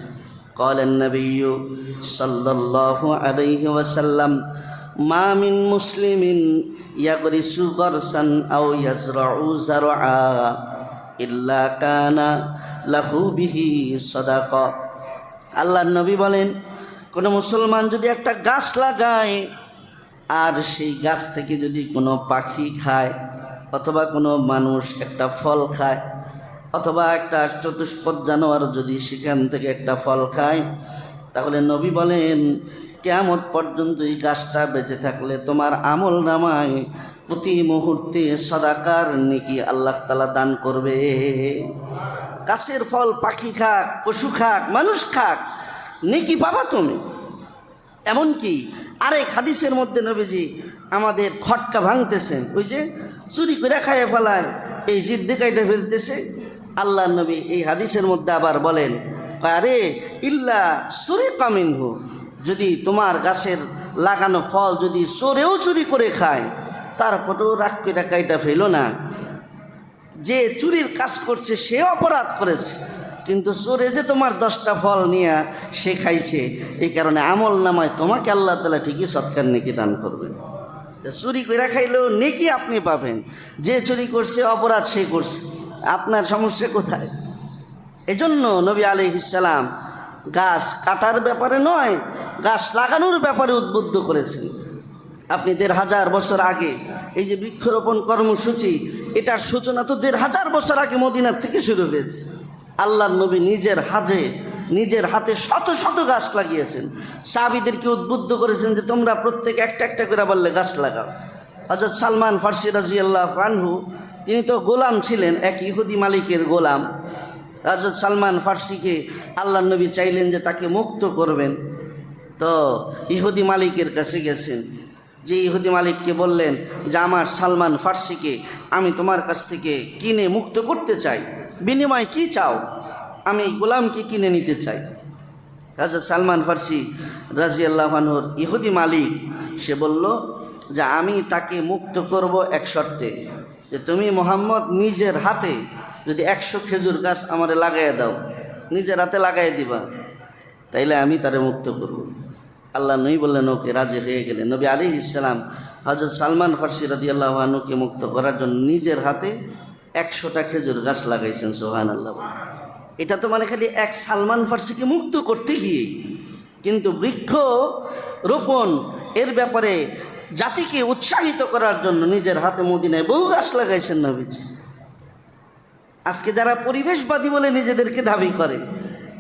قال النبي صلى الله عليه وسلم ما من مسلم يغرس غرسا أو يزرع زرعا إلا كان له به صدقة আল্লাহর নবী বলেন, কোনো মুসলমান যদি একটা গাছ লাগায় আর সেই গাছ থেকে যদি কোনো পাখি খায় অথবা কোনো মানুষ একটা ফল খায় অথবা একটা চতুষ্পদ জানোয়ার যদি সেখান থেকে একটা ফল খায়, তাহলে নবী বলেন কিয়ামত পর্যন্ত এই গাছটা বেঁচে থাকলে তোমার আমল নামায় প্রতি মুহূর্তে সদাকার নেকি আল্লাহ তাআলা দান করবে। গাছের ফল পাখি খাক, পশু খাক, মানুষ খাক, নেকি পাবা তুমি। এমনকি আরেক হাদিসের মধ্যে নবীজি আমাদের খটকা ভাঙতেছেন, ওই যে চুরি করে খাইয়ে ফেলায়, এই জিদ্দে কাইটে ফেলতেছে। আল্লাহ নবী এই হাদিসের মধ্যে আবার বলেন, আরে ইল্লা চুরি কামিনহু, যদি তোমার গাছের লাগানো ফল যদি চোরেও চুরি করে খায় তারপরেও রাগ করে কাইটা ফেলো না। যে চুরির কাজ করছে সে অপরাধ করেছে, কিন্তু চোরে যে তোমার 10টা ফল নিয়ে সে খাইছে, এই কারণে আমল নামায় তোমাকে আল্লাহ তাআলা ঠিকই সৎকার নেকি দান করবেন। চুরি করে খাইলেও নেকি আপনি পাবেন, যে চুরি করছে অপরাধ সে করছে, আপনার সমস্যা কোথায়? এজন্য নবী আলাইহিস সালাম গাছ কাটার ব্যাপারে নয়, গাছ লাগানোর ব্যাপারে উদ্বুদ্ধ করেছেন। আপনি 1500 বছর আগে এই যে বৃক্ষরোপণ কর্মসূচি, এটার সূচনা তো 1500 বছর আগে মদিনার থেকে শুরু হয়েছে। আল্লাহর নবী নিজের হাতে শত শত গাছ লাগিয়েছেন। সাহাবীদেরকে উদ্বুদ্ধ করেছেন যে তোমরা প্রত্যেক একটা একটা করে বললে গাছ লাগাও। হযরত সালমান ফারসি রাদিয়াল্লাহু আনহু, তিনি তো গোলাম ছিলেন, এক ইহুদি মালিকের গোলাম। হযরত সালমান ফারসিকে আল্লাহর নবী চাইলেন যে তাকে মুক্ত করবেন, তো ইহুদি মালিকের কাছে গেছেন। যে ইহুদি মালিককে বললেন যে আমার সালমান ফারসিকে আমি তোমার কাছ থেকে কিনে মুক্ত করতে চাই, বিনিময়ে কি চাও? আমি এই গোলামকে কিনে নিতে চাই। হযরত সালমান ফারসি রাদিয়াল্লাহু আনহুর ইহুদি মালিক, সে বলল যে আমি তাকে মুক্ত করব এক শর্তে, যে তুমি মুহাম্মদ নিজের হাতে যদি 100 খেজুর গাছ আমারে লাগাইয়া দাও, নিজের হাতে লাগাই দিবা, তাইলে আমি তারে মুক্ত করব। আল্লাহ নবী বললেন ওকে, রাজি হয়ে গেলেন। নবী আলাইহিস সালাম হযরত সালমান ফারসি রাদিয়াল্লাহু আনহুকে মুক্ত করার জন্য নিজের হাতে 100টা খেজুর গাছ লাগাইছেন। সুবহানাল্লাহ। এটা তো মানে খালি এক সালমান ফারসিকে মুক্ত করতে গিয়ে, কিন্তু বৃক্ষ রোপণ এর ব্যাপারে জাতিকে উৎসাহিত করার জন্য নিজের হাতে মদিনায় বহু গাছ লাগাইছেন নবীজি। আজকে যারা পরিবেশবাদী বলে নিজেদেরকে দাবি করে,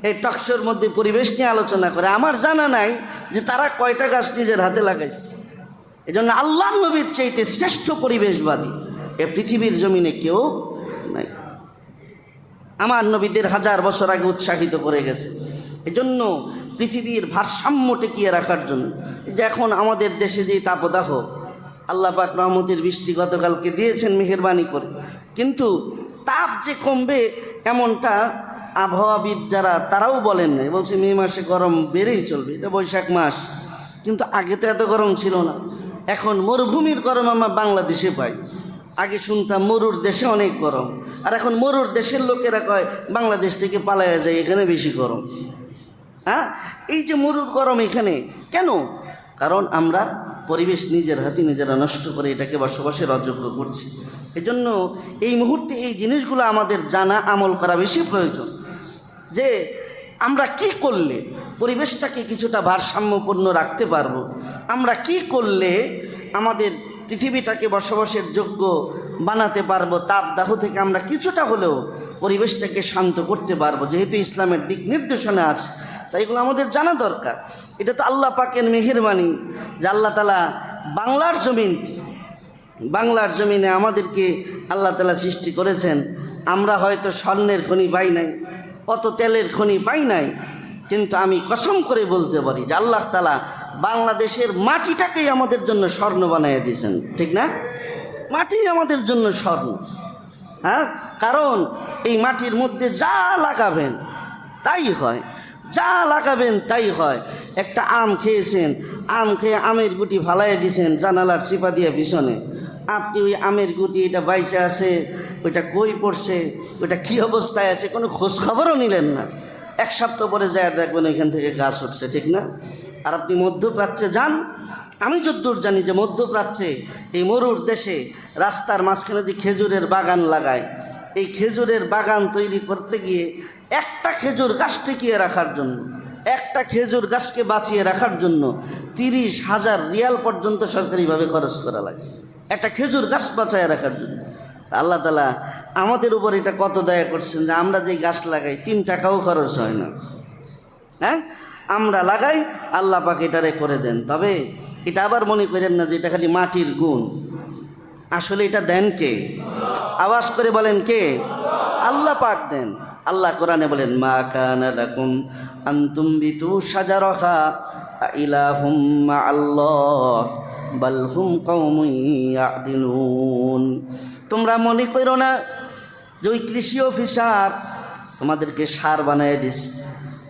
এই টকশোর মধ্যে পরিবেশ নিয়ে আলোচনা করে, আমার জানা নাই যে তারা কয়টা গাছ নিজের হাতে লাগাইছে। এজন্য আল্লাহর নবীর চাইতে শ্রেষ্ঠ পরিবেশবাদী এ পৃথিবীর জমিনে কেউ নাই। আমার নবী 1500 বছর আগে উৎসাহিত করে গেছে। এজন্য পৃথিবীর ভারসাম্য টিকিয়ে রাখার জন্য, যে এখন আমাদের দেশে যে তাপদাহ, আল্লাহ পাক রহমতের বৃষ্টি গতকালকে দিয়েছেন মেহেরবানি করে, কিন্তু তাপ যে কমবে এমনটা আবহাওয়াবিদ যারা তারাও বলেন না, বলছে মে মাসে গরম বেড়েই চলবে, এটা বৈশাখ মাস। কিন্তু আগে তো এত গরম ছিল না। এখন মরুভূমির গরম আমরা বাংলাদেশে পাই। আগে শুনতাম মরুর দেশে অনেক গরম, আর এখন মরুর দেশের লোকেরা কয় বাংলাদেশ থেকে পালায়া যায়, এখানে বেশি গরম। হ্যাঁ, এই যে মরুর গরম এখানে কেন? কারণ আমরা পরিবেশ নিজের হাতে নিজেরা নষ্ট করে এটাকে বসবাসের অযোগ্য করছি। এজন্য এই মুহূর্তে এই জিনিসগুলো আমাদের জানা, আমল করা বেশি প্রয়োজন, যে আমরা কি করলে পরিবেশটাকে কিছুটা ভারসাম্যপূর্ণ রাখতে পারবো, আমরা কি করলে আমাদের পৃথিবীটাকে বসবাসের যোগ্য বানাতে পারবো, তাপদাহ থেকে আমরা কিছুটা হলেও পরিবেশটাকে শান্ত করতে পারবো। যেহেতু ইসলামের দিক নির্দেশনা আছে, তাই এগুলো আমাদের জানা দরকার। এটা তো আল্লাহ পাকের মেহেরবানি যে আল্লাহ তাআলা বাংলার জমিনে আমাদেরকে আল্লাহ তাআলা সৃষ্টি করেছেন। আমরা হয়তো স্বর্ণের খনি পাই নাই, কত তেলের খনি পাই নাই, কিন্তু আমি কসম করে বলতে পারি যে আল্লাহ তাআলা বাংলাদেশের মাটিটাকেই আমাদের জন্য স্বর্ণ বানিয়ে দিয়েছেন। ঠিক না? মাটি আমাদের জন্য স্বর্ণ। হ্যাঁ, কারণ এই মাটির মধ্যে যা লাগাবেন তাই হয়, যা লাগাবেন তাই হয়। একটা আম খেয়েছেন, আম খেয়ে আমের গুটি ফালাইয়া দিয়েছেন জানালার চিপা দিয়ে পিছনে, আপনি ওই আমের গুটি এটা বাইসে আছে, ওইটা কই পড়ছে, ওইটা কী অবস্থায় আছে, কোনো খোঁজ খবরও নিলেন না। এক সপ্তাহ পরে যায় দেখবেন এখান থেকে গাছ উঠছে, ঠিক না? আর আপনি মধ্যপ্রাচ্যে যান, আমি যদ্দূর জানি যে মধ্যপ্রাচ্যে এই মরুর দেশে রাস্তার মাঝখানে যে খেজুরের বাগান লাগায়, এই খেজুরের বাগান তৈরি করতে গিয়ে একটা খেজুর গাছ টিকিয়ে রাখার জন্য, একটা খেজুর গাছকে বাঁচিয়ে রাখার জন্য 30,000 রিয়াল পর্যন্ত সরকারিভাবে খরচ করা লাগে, একটা খেজুর গাছ বাঁচায় রাখার জন্য। আল্লাহ তাআলা আমাদের উপর এটা কত দয়া করছেন যে আমরা যেই গাছ লাগাই 3 টাকাও খরচ হয় না। হ্যাঁ, আমরা লাগাই, আল্লাহ পাক এটারে করে দেন। তবে এটা আবার মনে করেন না যে এটা খালি মাটির গুণ, আসলে এটা দেন কে? আওয়াজ করে বলেন কে? আল্লাহ পাক দেন। আল্লাহ কোরআনে বলেন, মা কানা লাকুম আন তুমবিতু শাজারাহা ইলাহুম মা আল্লাহ বাল হুম কওমুন ইয়াদিলুন। তোমরা মনে করো না যে ওই কৃষি অফিসার তোমাদেরকে সার বানিয়ে দিস,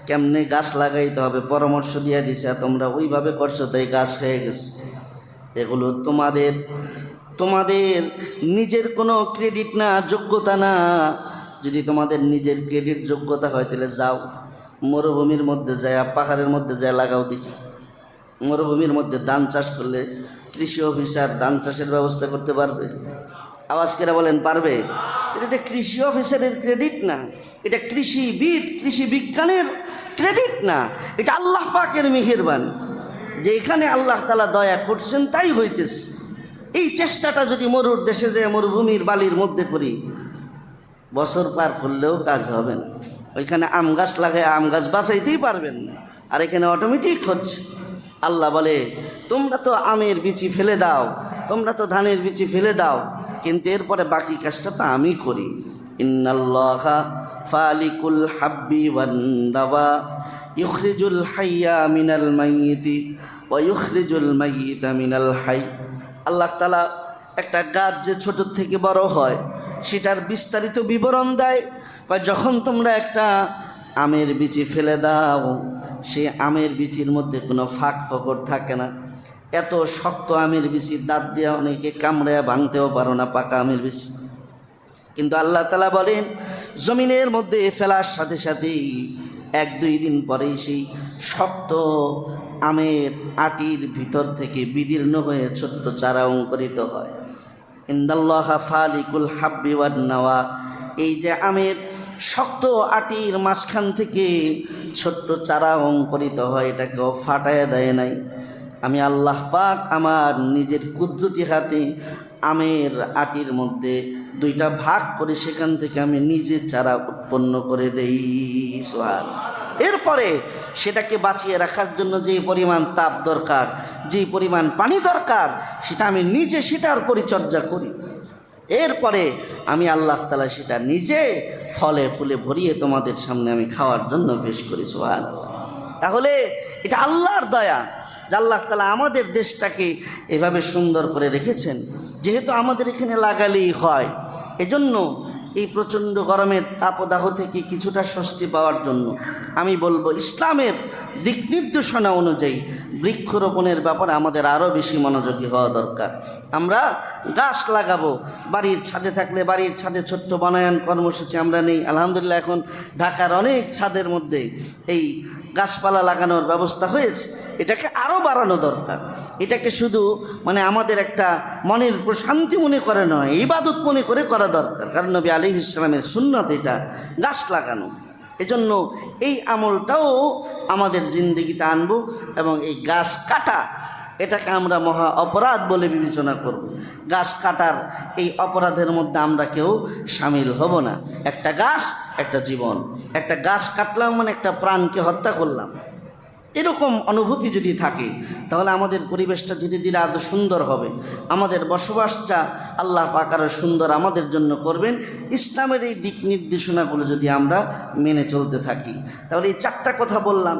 কেমনে গাছ লাগাইতে হবে পরামর্শ দিয়ে দিছে, তোমরা ওইভাবে করছো তাই গাছ হয়ে গেছে। এগুলো তোমাদের নিজের কোনো ক্রেডিট না, যোগ্যতা না। যদি তোমাদের নিজের ক্রেডিট যোগ্যতা হয় তাহলে যাও মরুভূমির মধ্যে যায়, পাহাড়ের মধ্যে যায় লাগাও দেখি। মরুভূমির মধ্যে ধান চাষ করলে কৃষি অফিসার ধান চাষের ব্যবস্থা করতে পারবে? আওয়াজ করে বলেন পারবে? এটা কৃষি অফিসারের ক্রেডিট না, এটা কৃষিবিদ, কৃষি বিজ্ঞানের ক্রেডিট না, এটা আল্লাহ পাকের মেহেরবান যে এখানে আল্লাহ তাআলা দয়া করছেন তাই হইতেছে। এই চেষ্টাটা যদি মরুর দেশে যে মরুভূমির বালির মধ্যে করি, বছর পার করলেও কাজ হবে না। ওইখানে আম গাছ লাগায় আম গাছ বাঁচাইতেই পারবেন না, আর এখানে অটোমেটিক হচ্ছে। আল্লাহ বলে, তোমরা তো আমের বিচি ফেলে দাও, তোমরা তো ধানের বিচি ফেলে দাও, কিন্তু এরপরে বাকি কাজটা তো আমি করি। ইন্নাল্লাহা ফালিকুল হাব্বি ওয়ান নাওয়া ইখরিজুল হাইয়া মিনাল মাইয়িতি ওয়া ইখরিজুল মাইয়িতা মিনাল হাই। আল্লাহ তাআলা একটা গাছ যে ছোট থেকে বড় হয় সেটার বিস্তারিত বিবরণ দেয়। যখন তোমরা একটা আমের বিচি ফেলে দাও, সেই আমের বিচির মধ্যে কোনো ফাঁক ফোকর থাকে না। এত শক্ত আমের বিচি, দাঁত দিয়ে অনেকে কামড়ায় ভাঙতেও পারো না পাকা আমের বিচি। কিন্তু আল্লাহ তাআলা বলেন, জমিনের মধ্যে ফেলার সাথে সাথেই 1-2 দিন পরেই সেই শক্ত আমের আটির ভিতর থেকে বিদীর্ণ হয়ে ছোট্ট চারা অঙ্কুরিত হয়। ইন্নাল্লাহা ফালিকুল হাব্বি ওয়ান নাওয়া, এই যে আমের শক্ত আটির মাঝখান থেকে ছোট্ট চারা অঙ্কুরিত হয়, এটাকেও ফাটায় দেয় নাই। আমি আল্লাহ পাক আমার নিজের কুদরতি হাতে আমের আটির মধ্যে 2টা ভাগ করে সেখান থেকে আমি নিজে চারা উৎপন্ন করে দেই। সুবহানাল্লাহ। এরপরে সেটাকে বাঁচিয়ে রাখার জন্য যে পরিমাণ তাপ দরকার, যে পরিমাণ পানি দরকার, সেটা আমি নিজে সেটার পরিচর্যা করি। এরপরে আমি আল্লাহ তাআলা সেটা নিজে ফলে ফুলে ভরিয়ে তোমাদের সামনে আমি খাওয়ার জন্য পেশ করি। সুবহানাল্লাহ। তাহলে এটা আল্লাহর দয়া যে আল্লাহ তাআলা আমাদের দেশটাকে এভাবে সুন্দর করে রেখেছেন। যেহেতু আমাদের এখানে লাগালেই হয়, এজন্য এই প্রচণ্ড গরমের তাপদাহ থেকে কিছুটা স্বস্তি পাওয়ার জন্য আমি বলবো, ইসলামের দিক নির্দেশনা অনুযায়ী বৃক্ষরোপণের ব্যাপারে আমাদের আরও বেশি মনোযোগী হওয়া দরকার। আমরা গাছ লাগাবো, বাড়ির ছাদে থাকলে বাড়ির ছাদে ছোট্ট বনায়ন কর্মসূচি আমরা নেই। আলহামদুলিল্লাহ এখন ঢাকার অনেক ছাদের মধ্যে এই গাছপালা লাগানোর ব্যবস্থা হয়েছে। এটাকে আরও বাড়ানো দরকার। এটাকে শুধু আমাদের একটা মনের প্রশান্তি মনে করে নয়, ইবাদত মনে করে করা দরকার। কারণ নবী আলাইহিস সালামের সুন্নাত এটা গাছ লাগানো। এজন্য এই আমলটাও আমাদের জিন্দেগিতে আনবো এবং এই গাছ কাটা এটাকে আমরা মহা অপরাধ বলে বিবেচনা করব। গাছ কাটার এই অপরাধের মধ্যে আমরা কেউ সামিল হব না। একটা গাছ একটা জীবন, একটা গাছ কাটলাম একটা প্রাণকে হত্যা করলাম। এরকম অনুভূতি যদি থাকে তাহলে আমাদের পরিবেশটা ধীরে ধীরে আরও সুন্দর হবে। আমাদের বসবাসটা আল্লাহ পাক আরও সুন্দর আমাদের জন্য করবেন ইসলামের এই দিক নির্দেশনাগুলো যদি আমরা মেনে চলতে থাকি। তাহলে এই 4টা কথা বললাম,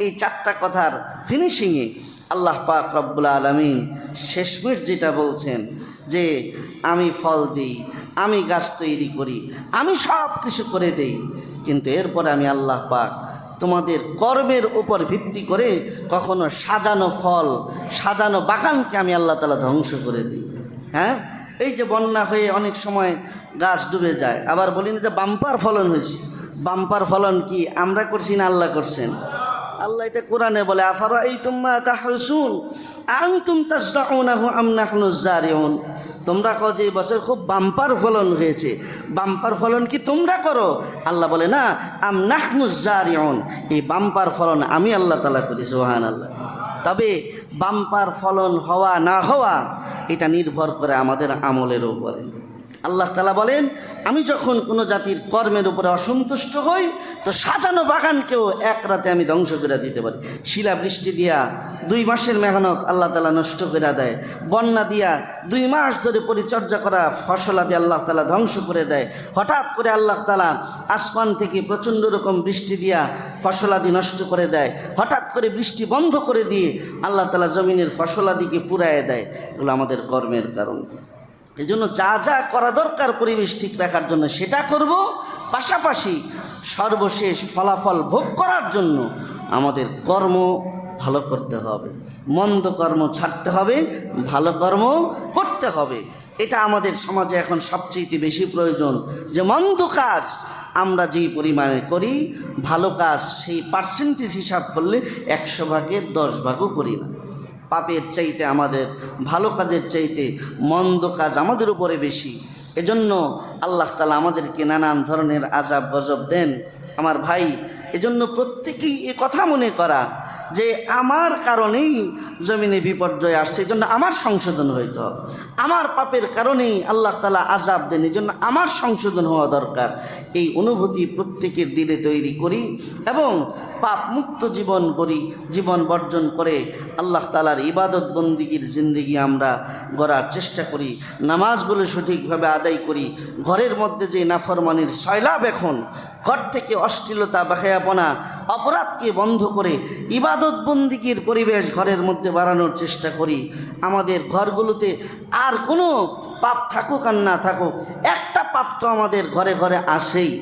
এই 4টা কথার ফিনিশিংয়ে আল্লাহ পাক রব্বুল আলামিন শেষমেশ যেটা বলছেন যে আমি ফল দিই, আমি গাছ তৈরি করি, আমি সব কিছু করে দেই, কিন্তু এরপরে আমি আল্লাহ পাক তোমাদের কর্মের উপর ভিত্তি করে কখনো সাজানো ফল, সাজানো বাগানকে আমি আল্লাহ তাআলা ধ্বংস করে দিই। হ্যাঁ, এই যে বন্যা হয়ে অনেক সময় গাছ ডুবে যায়, আবার বলি না যে বাম্পার ফলন হয়েছে, বাম্পার ফলন কি আমরা করছি না আল্লাহ করছেন? আল্লাহ এটা কোরআনে বলে, আফারাআইতুম মা তাহরুসুন আনতুম তাজরাউনাহু আম নাহনুজ জারিউন। তোমরা কও যে এই বছর খুব বাম্পার ফলন হয়েছে, বাম্পার ফলন কি তোমরা করো? আল্লাহ বলে না, আম নাহনুজ জারিউন, এই বাম্পার ফলন আমি আল্লাহ তাআলা করি। সুবহানাল্লাহ। তবে বাম্পার ফলন হওয়া না হওয়া এটা নির্ভর করে আমাদের আমলের উপরে। আল্লাহ তাআলা বলেন, আমি যখন কোনো জাতির কর্মের উপরে অসন্তুষ্ট হই তো সাজানো বাগানকেও এক রাতে আমি ধ্বংস করে দিতে পারি। শিলা বৃষ্টি দিয়া 2 মাসের মেহনত আল্লাহ তাআলা নষ্ট করে দেয়। বন্যা দিয়া 2 মাস ধরে পরিচর্যা করা ফসলাদি আল্লাহ তাআলা ধ্বংস করে দেয়। হঠাৎ করে আল্লাহ তাআলা আসমান থেকে প্রচণ্ড রকম বৃষ্টি দিয়া ফসলাদি নষ্ট করে দেয়। হঠাৎ করে বৃষ্টি বন্ধ করে দিয়ে আল্লাহ তাআলা জমিনের ফসলাদিকে পুড়ায় দেয়। এগুলো আমাদের কর্মের কারণ। এই জন্য যা যা করা দরকার পরিবেশ ঠিক রাখার জন্য সেটা করব, পাশাপাশি সর্বশেষ ফলাফল ভোগ করার জন্য আমাদের কর্ম ভালো করতে হবে, মন্দ কর্ম ছাড়তে হবে, ভালো কর্ম করতে হবে। এটা আমাদের সমাজে এখন সবচেয়ে বেশি প্রয়োজন, যে মন্দ কাজ আমরা যেই পরিমাণে করি, ভালো কাজ সেই পার্সেন্টেজ হিসাব করলে 100 ভাগের 10 ভাগও করি না। পাপের চাইতে আমাদের ভালো কাজের চাইতে মন্দ কাজ আমাদের উপরে বেশি। এজন্য আল্লাহ তাআলা আমাদেরকে নানান ধরনের আযাব গজব দেন। আমার ভাই, এজন্য প্রত্যেকেই এ কথা মনে করা যে আমার কারণেই জমিনে বিপর্যয় আসছে, এই জন্য আমার সংশোধন হইতে হবে। আমার পাপের কারণেই আল্লাহ তাআলা আযাব দেন, এই জন্য আমার সংশোধন হওয়া দরকার। এই অনুভূতি প্রত্যেকের দিলে তৈরি করি এবং পাপ মুক্ত জীবন করি, জীবন বর্জন করে আল্লাহ তাআলার ইবাদত বন্দিগির জিন্দেগি আমরা গড়ার চেষ্টা করি। নামাজগুলো সঠিকভাবে আদায় করি। ঘরের মধ্যে যে নাফরমানির সয়লাব, এখন ঘর থেকে অশ্লীলতা, বেহায়াপনা, অপরাধকে বন্ধ করে ইবাদত বন্দিগির পরিবেশ ঘরের মধ্যে বাড়ানোর চেষ্টা করি। আমাদের ঘরগুলোতে আর কোনো পাপ থাকুক আর না থাকুক, একটা পাপ তো আমাদের ঘরে ঘরে আসেই।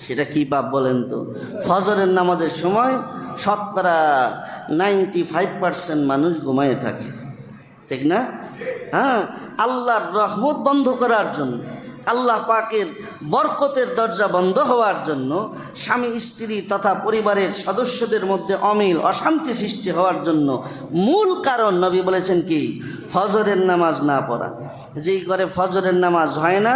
সেটা কি পাপ বলেন তো? ফজরের নামাজের সময় শতকরা 95% মানুষ ঘুমায়ে থাকে, ঠিক না? হ্যাঁ, আল্লাহর রহমত বন্ধ করার জন্য, আল্লাহ পাকের বরকতের দরজা বন্ধ হওয়ার জন্য, স্বামী স্ত্রী তথা পরিবারের সদস্যদের মধ্যে অমিল অশান্তি সৃষ্টি হওয়ার জন্য মূল কারণ নবী বলেছেন কি? ফজরের নামাজ না পড়া। যেই ঘরে ফজরের নামাজ হয় না,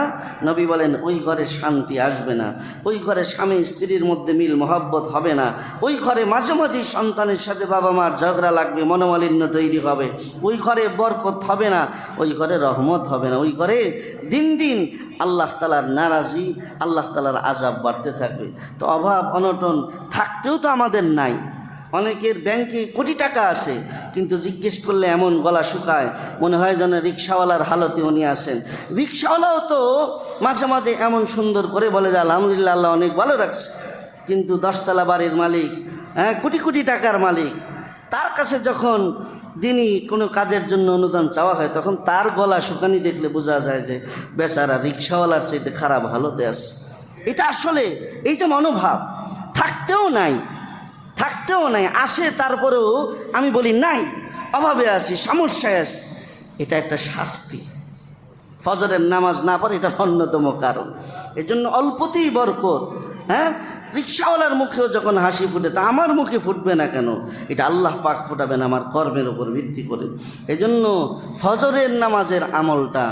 নবী বলেন ওই ঘরে শান্তি আসবে না, ওই ঘরে স্বামী স্ত্রীর মধ্যে মিল মহব্বত হবে না, ওই ঘরে মাঝে মাঝেই সন্তানের সাথে বাবা মার ঝগড়া লাগবে, মনোমালিন্য তৈরি হবে, ওই ঘরে বরকত হবে না, ওই ঘরে রহমত হবে না, ওই ঘরে দিন দিন আল্লাহ তাআলার নারাজি, আল্লাহ তাআলার আযাব বাড়তে থাকবে। তো অভাব অনটন থাকতেও তো আমাদের নাই। অনেকের ব্যাংকে কোটি টাকা আছে, কিন্তু জিজ্ঞেস করলে এমন গলা শুকায়, মনে হয় যেন রিক্সাওয়ালার হালতে উনি আসেন। রিক্সাওয়ালাও তো মাঝে মাঝে এমন সুন্দর করে বলে যে আলহামদুলিল্লাহ, আল্লাহ অনেক ভালো রাখছে, কিন্তু 10 তলা বাড়ির মালিক, কোটি কোটি টাকার মালিক, তার কাছে যখন দিনই কোনো কাজের জন্য অনুদান চাওয়া হয়, তখন তার গলা শুকানি দেখলে বোঝা যায় যে বেচারা রিক্সাওয়ালার চাইতে খারাপ হালতে আছে। এটা আসলে এই যে মনোভাব থাকতেও নাই, থাকতেও নাই, আসে তারপরেও আমি বলি নাই, অভাবে আছি, সমস্যায় আছি। এটা একটা শাস্তি। ফজরের নামাজ না পড়ে এটা অন্যতম কারণ। এজন্য অল্পতেই বরকত। হ্যাঁ, রিক্সাওয়ালার মুখেও যখন হাসি ফুটে, তা আমার মুখে ফুটবে না কেন? এটা আল্লাহ পাক ফুটাবেন আমার কর্মের উপর ভিত্তি করে। এজন্য ফজরের নামাজের আমলটা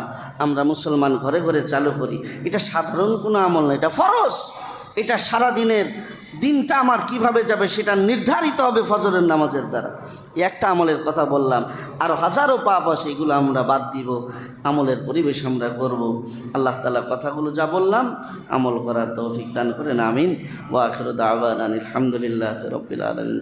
আমরা মুসলমান ঘরে ঘরে চালু করি। এটা সাধারণ কোনো আমল না, এটা ফরজ। এটা সারাদিনের দিনটা আমার কিভাবে যাবে সেটা নির্ধারিত হবে ফজরের নামাজের দ্বারা। একটা আমলের কথা বললাম, আরও হাজারো পাপ আছে, এগুলো আমরা বাদ দিব, আমলের পরিবেশ আমরা করব। আল্লাহ তাআলা কথাগুলো যা বললাম আমল করার তৌফিক দান করেন, আমিন। ওয়া আখিরু দাওয়ানা আলহামদুলিল্লাহি রাব্বিল আলামিন।